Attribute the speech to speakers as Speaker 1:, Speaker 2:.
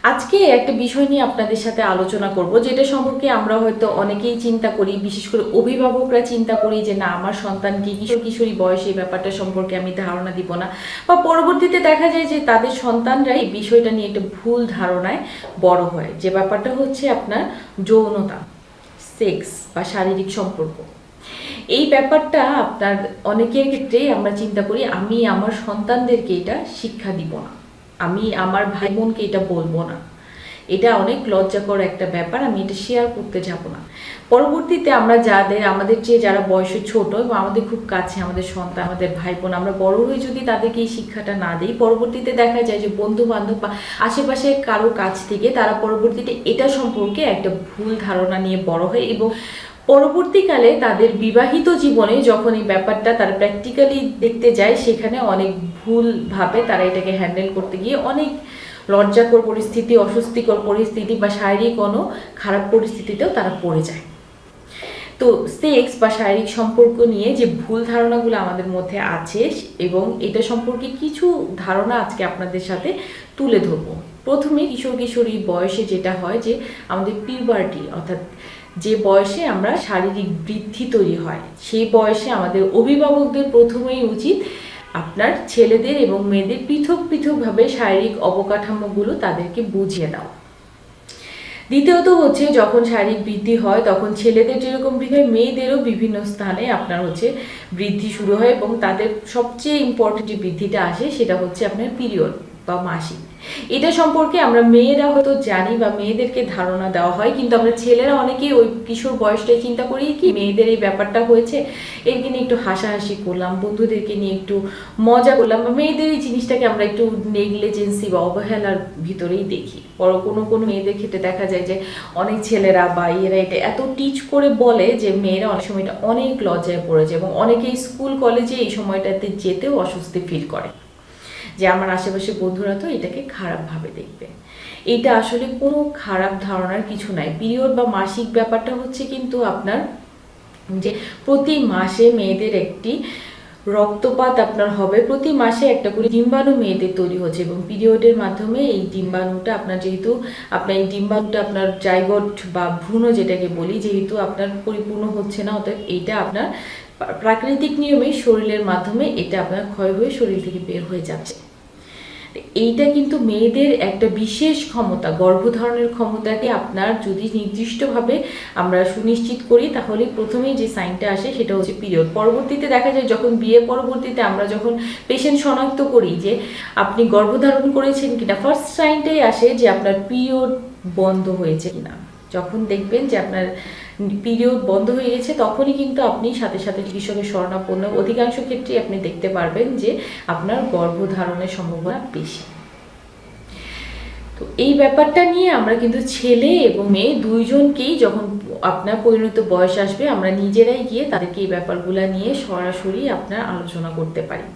Speaker 1: আজকে একটা বিষয় নিয়ে আপনাদের সাথে আলোচনা করব, যেটা সম্পর্কে আমরা হয়তো অনেকেই চিন্তা করি, বিশেষ করে অভিভাবকরা চিন্তা করি যে না, আমার সন্তানকে কিশোর কিশোরী বয়সে এই ব্যাপারটা সম্পর্কে আমি ধারণা দিব না, বা পরবর্তীতে দেখা যায় যে তাদের সন্তানরা এই বিষয়টা নিয়ে একটা ভুল ধারণায় বড় হয়। যে ব্যাপারটা হচ্ছে আপনার যৌনতা, সেক্স বা শারীরিক সম্পর্ক। এই ব্যাপারটা আপনার অনেকের ক্ষেত্রেই আমরা চিন্তা করি আমি আমার সন্তানদেরকে এটা শিক্ষা দিব না, আমি আমার ভাই বোনকে এটা বলবো না, এটা অনেক লজ্জাকর একটা ব্যাপার, আমি এটা শেয়ার করতে যাব না। পরবর্তীতে আমরা আমাদের চেয়ে যারা বয়সে ছোট এবং আমাদের খুব কাছে, আমাদের সন্তান, আমাদের ভাই বোন, আমরা বড় হয়ে যদি তাদেরকে এই শিক্ষাটা না দিই, পরবর্তীতে দেখা যায় যে বন্ধু বান্ধব বা আশেপাশে কারো কাছ থেকে তারা পরবর্তীতে এটা সম্পর্কে একটা ভুল ধারণা নিয়ে বড় হয়, এবং পরবর্তীকালে তাদের বিবাহিত জীবনে যখন এই ব্যাপারটা তারা প্র্যাকটিক্যালি দেখতে যায়, সেখানে অনেক ভুলভাবে তারা এটাকে হ্যান্ডেল করতে গিয়ে অনেক লজ্জাকর পরিস্থিতি, অস্বস্তিকর পরিস্থিতি বা শারীরিক কোনো খারাপ পরিস্থিতিতেও তারা পড়ে যায়। তো সেক্স বা শারীরিক সম্পর্ক নিয়ে যে ভুল ধারণাগুলো আমাদের মধ্যে আছে, এবং এটা সম্পর্কে কিছু ধারণা আজকে আপনাদের সাথে তুলে ধরবো। প্রথমে কিশোর কিশোরী বয়সে যেটা হয় যে আমাদের পিউবার্টি, অর্থাৎ যে বয়সে আমরা শারীরিক বৃদ্ধি তৈরি হয়, সেই বয়সে আমাদের অভিভাবকদের প্রথমেই উচিত আপনার ছেলেদের এবং মেয়েদের পৃথক পৃথকভাবে শারীরিক অবকাঠামোগুলো তাদেরকে বুঝিয়ে দাও। দ্বিতীয়ত হচ্ছে, যখন শারীরিক বৃদ্ধি হয় তখন ছেলেদের যেরকম বৃদ্ধি হয়, মেয়েদেরও বিভিন্ন স্থানে আপনার হচ্ছে বৃদ্ধি শুরু হয়, এবং তাদের সবচেয়ে ইম্পর্টেন্ট যে বৃদ্ধিটা আসে সেটা হচ্ছে আপনার পিরিয়ড বা মাসিক। এটা সম্পর্কে আমরা মেয়েরা হয়তো জানি বা মেয়েদেরকে ধারণা দেওয়া হয়, কিন্তু আমরা ছেলেরা অনেকেই ওই কিশোর বয়সটাই চিন্তা করি কি মেয়েদের এই ব্যাপারটা হয়েছে, এরকে নিয়ে একটু হাসাহাসি করলাম, বন্ধুদেরকে নিয়ে একটু মজা করলাম, বা মেয়েদের এই জিনিসটাকে আমরা একটু নেগলিজেন্সি বা অবহেলার ভিতরেই দেখি। কোনো কোনো মেয়েদের ক্ষেত্রে দেখা যায় যে অনেক ছেলেরা বা এরা এটা এত টিচ করে বলে যে মেয়েরা অনেক সময় এটা অনেক লজ্জায় পড়ে যায়, এবং অনেকেই স্কুল কলেজে এই সময়টাতে যেতেও অস্বস্তি ফিল করে যে আমার আশেপাশে বন্ধুরা তো এটাকে খারাপভাবে দেখবে। এটা আসলে কোনো খারাপ ধারণার কিছু নাই। পিরিয়ড বা মাসিক ব্যাপারটা হচ্ছে কিন্তু আপনার যে প্রতি মাসে মেয়েদের একটি রক্তপাত আপনার হবে, প্রতি মাসে একটা করে ডিম্বাণু মেয়েদের তৈরি হচ্ছে, এবং পিরিয়ডের মাধ্যমে এই ডিম্বাণুটা আপনার, যেহেতু আপনার এই ডিম্বাণুটা আপনার জাইগোট বা ভ্রূণ যেটাকে বলি, যেহেতু আপনার পরিপূর্ণ হচ্ছে না, অতএব এইটা আপনার প্রাকৃতিক নিয়মে শরীরের মাধ্যমে এটা আপনার ক্ষয় হয়ে শরীর থেকে বের হয়ে যাচ্ছে। এইটা কিন্তু মেয়েদের একটা বিশেষ ক্ষমতা, গর্ভধারণের ক্ষমতাকে আপনার যদি নির্দিষ্টভাবে আমরা সুনিশ্চিত করি, তাহলে প্রথমেই যে সাইনটা আসে সেটা হচ্ছে পিরিয়ড। পরবর্তীতে দেখা যায় যখন বিয়ে পরবর্তীতে আমরা যখন পেশেন্ট শনাক্ত করি যে আপনি গর্ভধারণ করেছেন কিনা, ফার্স্ট সাইনটাই আসে যে আপনার পিরিয়ড বন্ধ হয়েছে কিনা। যখন দেখবেন যে আপনার পিরিয়ড বন্ধ হয়ে গেছে, তখনই কিন্তু আপনি সাথে সাথে চিকিৎসকের শরণাপন্ন। অধিকাংশ ক্ষেত্রে আপনি দেখতে পারবেন যে আপনার গর্ভধারণের সম্ভাবনা বেশি। তো এই ব্যাপারটা নিয়ে আমরা কিন্তু ছেলে এবং মেয়ে দুইজনকেই, যখন আপনার পরিণত বয়স আসবে, আমরা নিজেরাই গিয়ে তাদেরকে এই ব্যাপারগুলো নিয়ে সরাসরি আপনার আলোচনা করতে পারি।